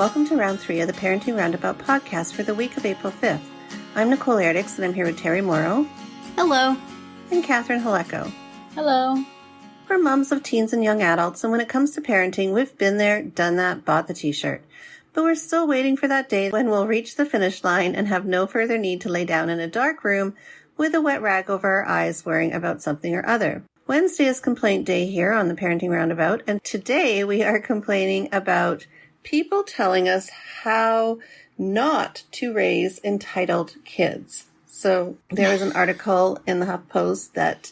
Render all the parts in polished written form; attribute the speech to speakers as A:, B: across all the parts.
A: Welcome to round 3 of the Parenting Roundabout podcast for the week of April 5th. I'm Nicole Erdix, and I'm here with Terry Morrow.
B: Hello.
A: And Catherine Haleko.
C: Hello.
A: We're moms of teens and young adults, and when it comes to parenting, we've been there, done that, bought the t-shirt. But we're still waiting for that day when we'll reach the finish line and have no further need to lay down in a dark room with a wet rag over our eyes worrying about something or other. Wednesday is complaint day here on the Parenting Roundabout, and today we are complaining about people telling us how not to raise entitled kids. So there was an article in the HuffPost that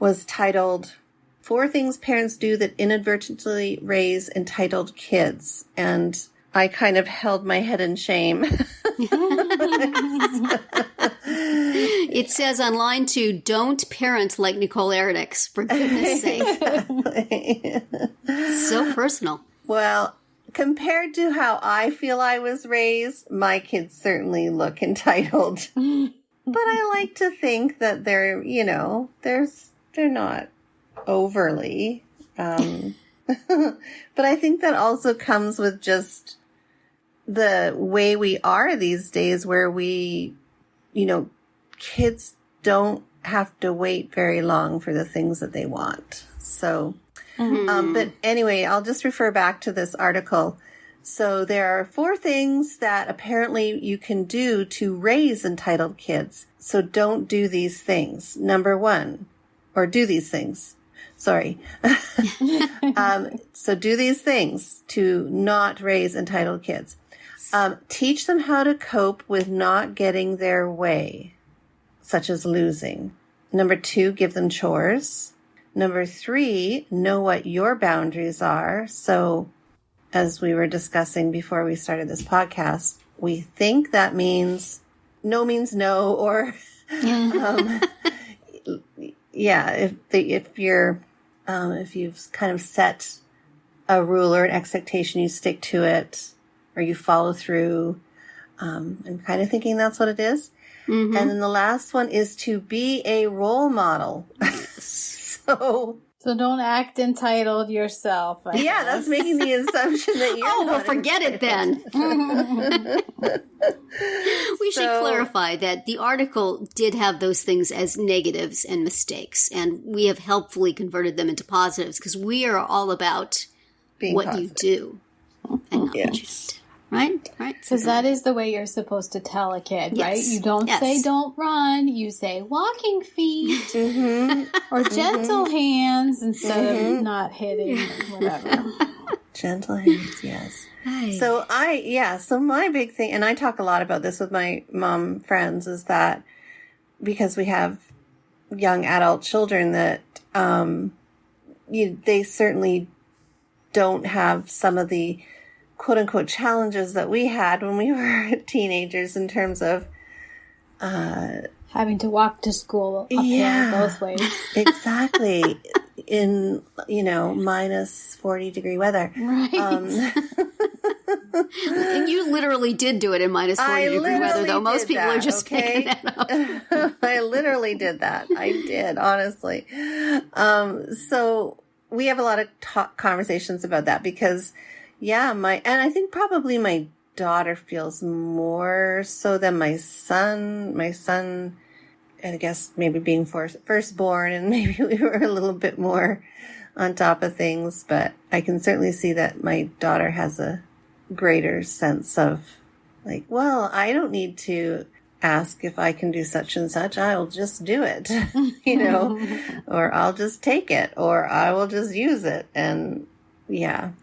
A: was titled, 4 Things Parents Do That Inadvertently Raise Entitled Kids. And I kind of held my head in shame.
B: It says on line 2, don't parent like Nicole Erdix, for goodness sake. So personal.
A: Well, compared to how I feel I was raised, my kids certainly look entitled. But I like to think that they're, they're not overly. But I think that also comes with just the way we are these days where we, kids don't have to wait very long for the things that they want. So, but anyway, I'll just refer back to this article. So there are 4 things that apparently you can do to raise entitled kids. So don't do these things. Number 1, or do these things. Sorry. So do these things to not raise entitled kids. Teach them how to cope with not getting their way, such as losing. Number 2, give them chores. Number 3, know what your boundaries are. So as we were discussing before we started this podcast, we think that means no, or if you've kind of set a rule or an expectation, you stick to it or you follow through. I'm kind of thinking that's what it is. Mm-hmm. And then the last one is to be a role model. So
C: don't act entitled yourself. I guess.
A: That's making the assumption that you're
B: well, forget it then. We should clarify that the article did have those things as negatives and mistakes, and we have helpfully converted them into positives because we are all about being what positive. You do and not what you do. Right?
C: Because that is the way you're supposed to tell a kid, right? You don't say don't run. You say walking feet or gentle hands instead of not hitting or whatever.
A: Gentle hands, yes. Hi. So so my big thing, and I talk a lot about this with my mom friends, is that because we have young adult children that they certainly don't have some of the quote-unquote challenges that we had when we were teenagers in terms of
C: having to walk to school uphill both ways.
A: Exactly. In, minus 40-degree weather.
C: Right.
B: And you literally did do it in minus 40-degree weather, though. Most people are just picking that up.
A: I literally did that. I did, honestly. So we have a lot of conversations about that because and I think probably my daughter feels more so than my son. My son, I guess maybe being firstborn, and maybe we were a little bit more on top of things, but I can certainly see that my daughter has a greater sense of like, well, I don't need to ask if I can do such and such. I'll just do it, or I'll just take it, or I will just use it. And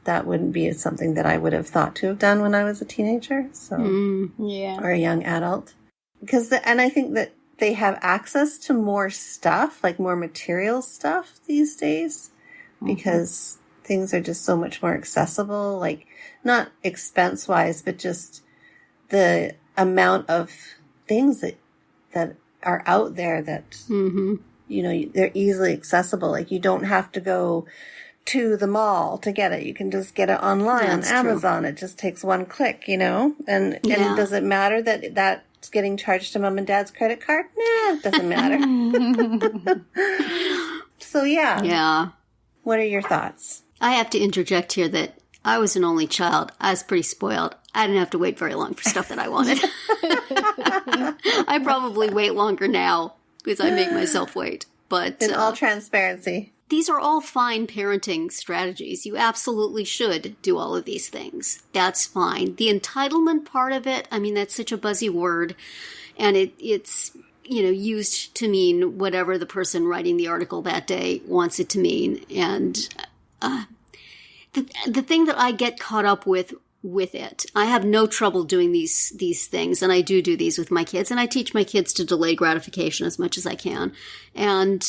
A: that wouldn't be something that I would have thought to have done when I was a teenager. So, or a young adult. And I think that they have access to more stuff, like more material stuff these days, because things are just so much more accessible, like not expense wise, but just the amount of things that are out there that, they're easily accessible. Like you don't have to go to the mall to get it. You can just get it online on Amazon. True. It just takes one click, and does it matter that that's getting charged to mom and dad's credit card? Nah, it doesn't matter. So, yeah.
B: Yeah.
A: What are your thoughts?
B: I have to interject here that I was an only child. I was pretty spoiled. I didn't have to wait very long for stuff that I wanted. I probably wait longer now because I make myself wait. But
A: in all transparency,
B: these are all fine parenting strategies. You absolutely should do all of these things. That's fine. The entitlement part of it, I mean, that's such a buzzy word, and it's used to mean whatever the person writing the article that day wants it to mean. And the thing that I get caught up with it, I have no trouble doing these things, and I do these with my kids, and I teach my kids to delay gratification as much as I can, and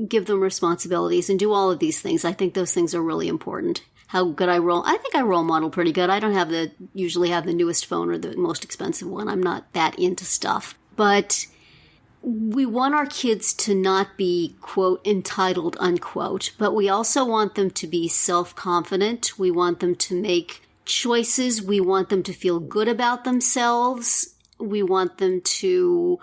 B: give them responsibilities and do all of these things. I think those things are really important. How good I think I role model pretty good. I don't usually have the newest phone or the most expensive one. I'm not that into stuff, but we want our kids to not be, quote, entitled, unquote, but we also want them to be self-confident. We want them to make choices. We want them to feel good about themselves. We want them to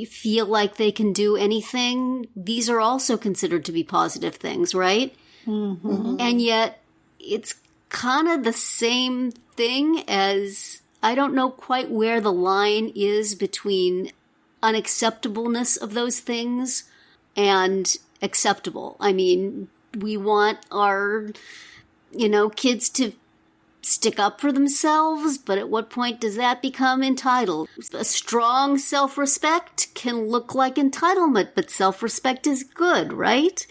B: feel like they can do anything. These are also considered to be positive things, right? Mm-hmm. And yet it's kind of the same thing as, I don't know quite where the line is between unacceptableness of those things and acceptable. I mean, we want our, kids to stick up for themselves, but at what point does that become entitled? A strong self-respect can look like entitlement, but self-respect is good, right?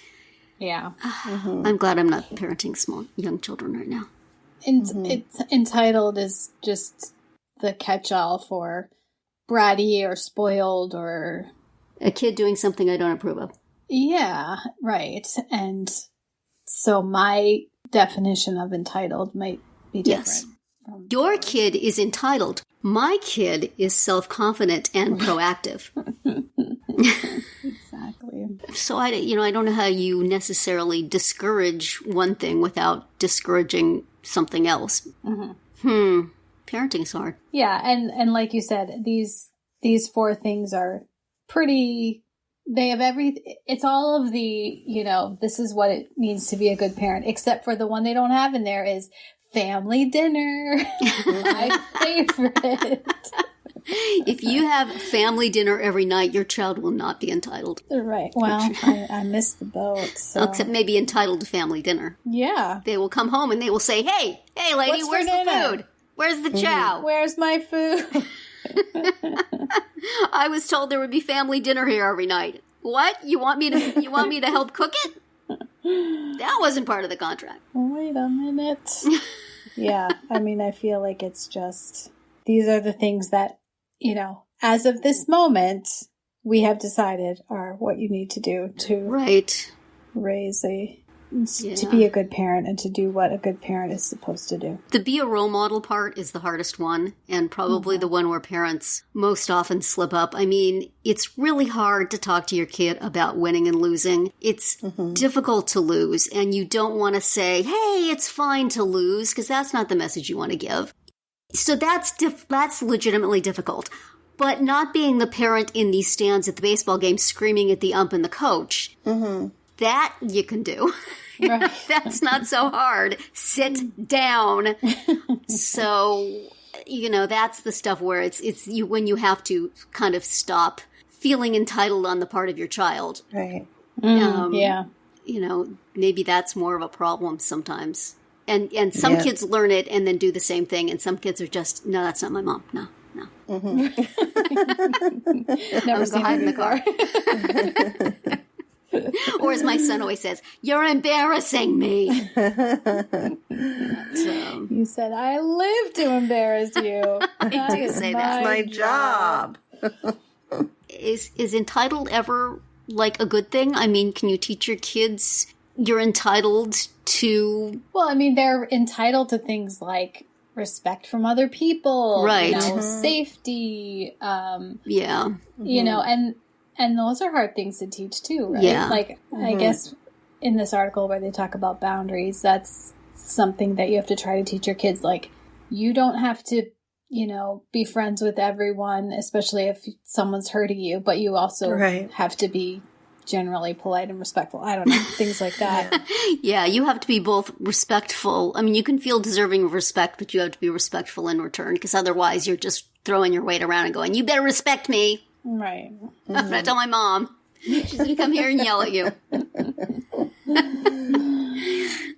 C: Yeah.
B: Mm-hmm. I'm glad I'm not parenting young children right now.
C: It's entitled is just the catch-all for bratty or spoiled or
B: a kid doing something I don't approve of.
C: Yeah, right. And so my definition of entitled might be different.
B: Yes. Your kid is entitled. My kid is self-confident and proactive.
C: Exactly.
B: So I don't know how you necessarily discourage one thing without discouraging something else. Mm-hmm. Parenting's hard.
C: Yeah, and like you said, these four things are pretty. They have it's all of the, this is what it means to be a good parent, except for the one they don't have in there is family dinner. My favorite.
B: If you have family dinner every night, your child will not be entitled.
C: Right. Well, I missed the boat. So.
B: Except maybe entitled to family dinner.
C: Yeah.
B: They will come home and they will say, hey, lady, where's the food? Where's the chow?
C: Where's my food?
B: I was told there would be family dinner here every night. What? You want me to help cook it? That wasn't part of the contract.
C: Wait a minute. Yeah, I mean, I feel like it's just, these are the things that, as of this moment, we have decided are what you need to do to raise to be a good parent and to do what a good parent is supposed to do.
B: The be a role model part is the hardest one, and probably the one where parents most often slip up. I mean, it's really hard to talk to your kid about winning and losing. It's difficult to lose, and you don't want to say, hey, it's fine to lose, because that's not the message you want to give. So that's legitimately difficult. But not being the parent in these stands at the baseball game screaming at the ump and the coach, that you can do. Right. That's not so hard. Sit down. So, that's the stuff where it's you when you have to kind of stop feeling entitled on the part of your child.
A: Right.
C: Yeah.
B: Maybe that's more of a problem sometimes. And some kids learn it and then do the same thing, and some kids are just, no, that's not my mom. No.
C: Never seen her in the car.
B: Or as my son always says, you're embarrassing me.
C: You said, I live to embarrass you.
B: I do say that.
A: It's my job.
B: Is entitled ever like a good thing? I mean, can you teach your kids you're entitled to...
C: Well, I mean, they're entitled to things like respect from other people.
B: Right.
C: Safety. And those are hard things to teach too, right?
B: Yeah.
C: Like, I guess in this article where they talk about boundaries, that's something that you have to try to teach your kids. Like, you don't have to, be friends with everyone, especially if someone's hurting you, but you also have to be generally polite and respectful. I don't know, things like that.
B: Yeah, you have to be both respectful. I mean, you can feel deserving of respect, but you have to be respectful in return, because otherwise you're just throwing your weight around and going, you better respect me.
C: Right.
B: I'm going to tell my mom. She's going to come here and yell at you.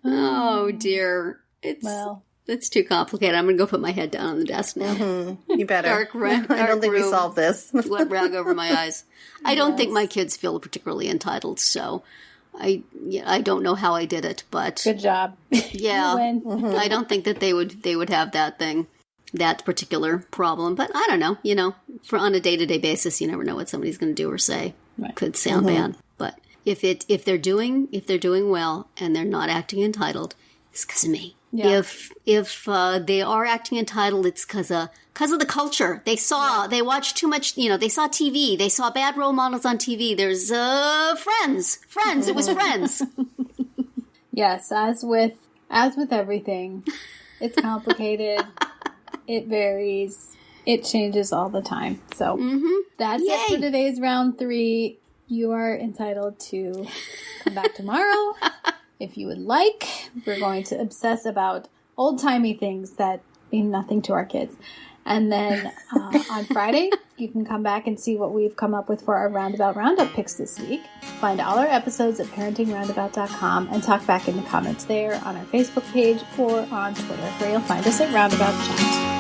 B: Oh, dear. It's too complicated. I'm going to go put my head down on the desk now.
A: Mm-hmm. You better.
B: Dark
A: I don't think we solved this.
B: Wet rag over my eyes. I don't think my kids feel particularly entitled, so I don't know how I did it, but
C: good job.
B: Yeah, I don't think that they would have that particular problem. But I don't know. For on a day-to-day basis, you never know what somebody's going to do or say. Right. Could sound bad, but if they're doing well and they're not acting entitled, it's because of me. Yeah. If they are acting entitled, it's because of the culture. They watched too much, they saw TV. They saw bad role models on TV. There's Friends. It was Friends.
C: Yes, as with everything, it's complicated. It varies. It changes all the time. So that's it for today's round 3. You are entitled to come back tomorrow. If you would like, we're going to obsess about old-timey things that mean nothing to our kids. And then on Friday, you can come back and see what we've come up with for our Roundabout Roundup picks this week. Find all our episodes at parentingroundabout.com and talk back in the comments there on our Facebook page or on Twitter, where you'll find us at Roundabout Chat.